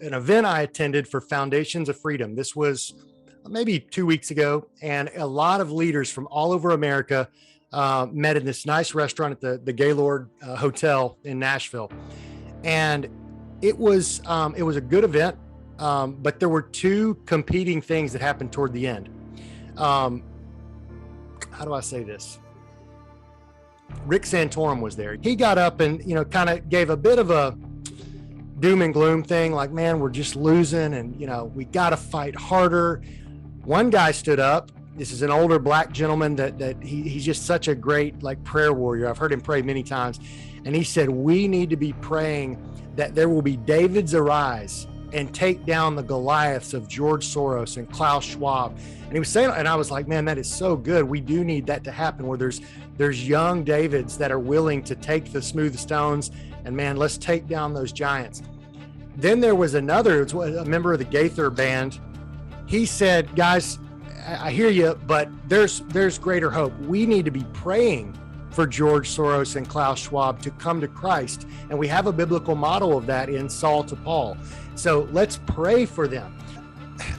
an event I attended for Foundations of Freedom. This was maybe 2 weeks ago, and a lot of leaders from all over America met in this nice restaurant at the Gaylord Hotel in Nashville. And it was a good event, but there were two competing things that happened toward the end. How do I say this? Rick Santorum was there. He got up and, kind of gave a bit of a doom and gloom thing, like, man, we're just losing, and, we got to fight harder. One guy stood up. This is an older black gentleman that he's just such a great, like, prayer warrior. I've heard him pray many times. And he said, we need to be praying that there will be Davids arise and take down the Goliaths of George Soros and Klaus Schwab. And he was saying, and I was like, man, that is so good. We do need that to happen, where there's young Davids that are willing to take the smooth stones, and man, let's take down those giants. Then there was a member of the Gaither band. He said, guys, I hear you, but there's greater hope. We need to be praying for George Soros and Klaus Schwab to come to Christ. And we have a biblical model of that in Saul to Paul. So let's pray for them.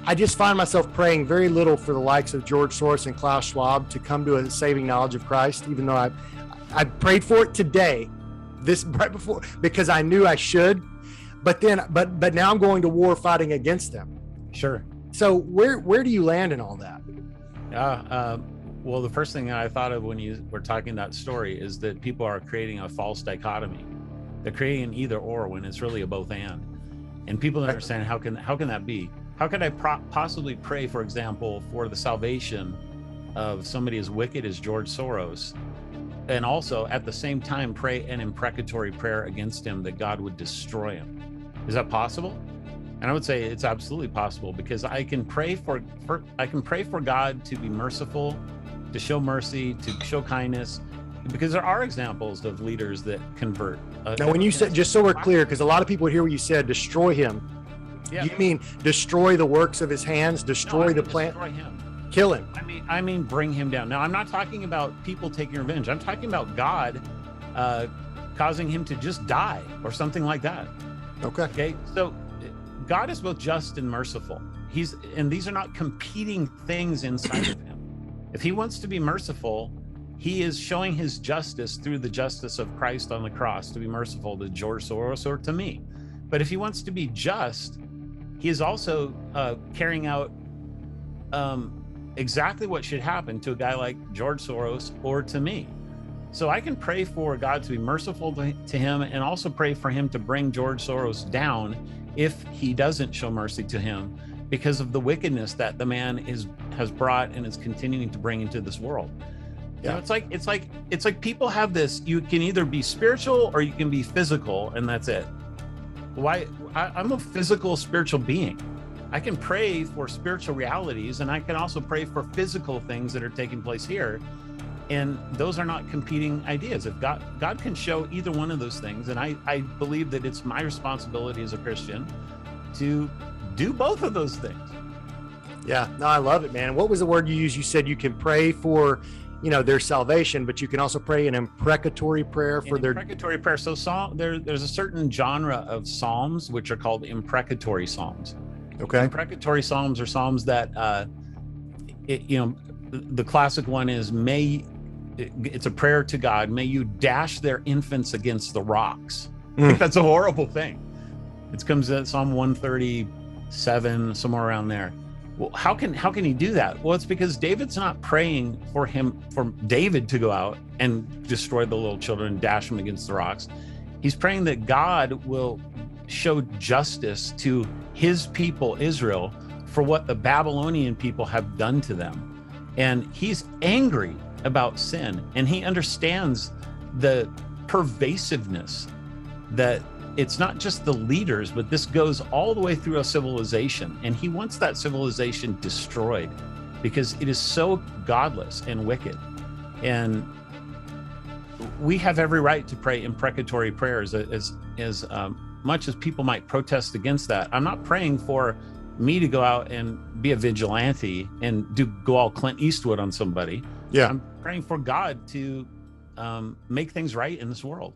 I just find myself praying very little for the likes of George Soros and Klaus Schwab to come to a saving knowledge of Christ, even though I prayed for it today, this right before, because I knew I should. But now I'm going to war fighting against them. Sure. So where do you land in all that? Well, the first thing I thought of when you were talking that story is that people are creating a false dichotomy. They're creating an either or when it's really a both and people don't understand how can that be? How could I possibly pray, for example, for the salvation of somebody as wicked as George Soros, and also at the same time pray an imprecatory prayer against him that God would destroy him? Is that possible? And I would say it's absolutely possible, because I can pray for God to be merciful, to show mercy, to show kindness, because there are examples of leaders that convert. Now, when you said, just so we're clear, because a lot of people would hear what you said, destroy him. Yeah. You mean destroy the works of his hands, destroy the plant, destroy him, kill him? I mean bring him down. Now, I'm not talking about people taking revenge. I'm talking about God causing him to just die or something like that. Okay. So God is both just and merciful. And these are not competing things inside of him. If he wants to be merciful, he is showing his justice through the justice of Christ on the cross to be merciful to George Soros or to me. But if he wants to be just, he is also carrying out exactly what should happen to a guy like George Soros or to me. So I can pray for God to be merciful to him, and also pray for him to bring George Soros down if he doesn't show mercy to him, because of the wickedness that the man has brought and is continuing to bring into this world. Yeah. You know, it's like people have this, you can either be spiritual or you can be physical, and that's it. I'm a physical spiritual being. I can pray for spiritual realities, and I can also pray for physical things that are taking place here. And those are not competing ideas. If God can show either one of those things, and I believe that it's my responsibility as a Christian to do both of those things. Yeah, no, I love it, man. What was the word you used? You said you can pray for, their salvation, but you can also pray an imprecatory prayer for their imprecatory prayer. So there's a certain genre of psalms which are called imprecatory psalms. Okay. Imprecatory psalms are psalms that, the classic one is it's a prayer to God. May you dash their infants against the rocks. I think that's a horrible thing. It comes at Psalm 137, somewhere around there. Well, how can he do that? Well, it's because David's not praying for David to go out and destroy the little children and dash them against the rocks. He's praying that God will show justice to his people, Israel, for what the Babylonian people have done to them. And he's angry about sin, and he understands the pervasiveness that it's not just the leaders, but this goes all the way through a civilization, and he wants that civilization destroyed because it is so godless and wicked. And we have every right to pray imprecatory prayers. As much as people might protest against that, I'm not praying for me to go out and be a vigilante and go all Clint Eastwood on somebody. Yeah, I'm praying for God to make things right in this world.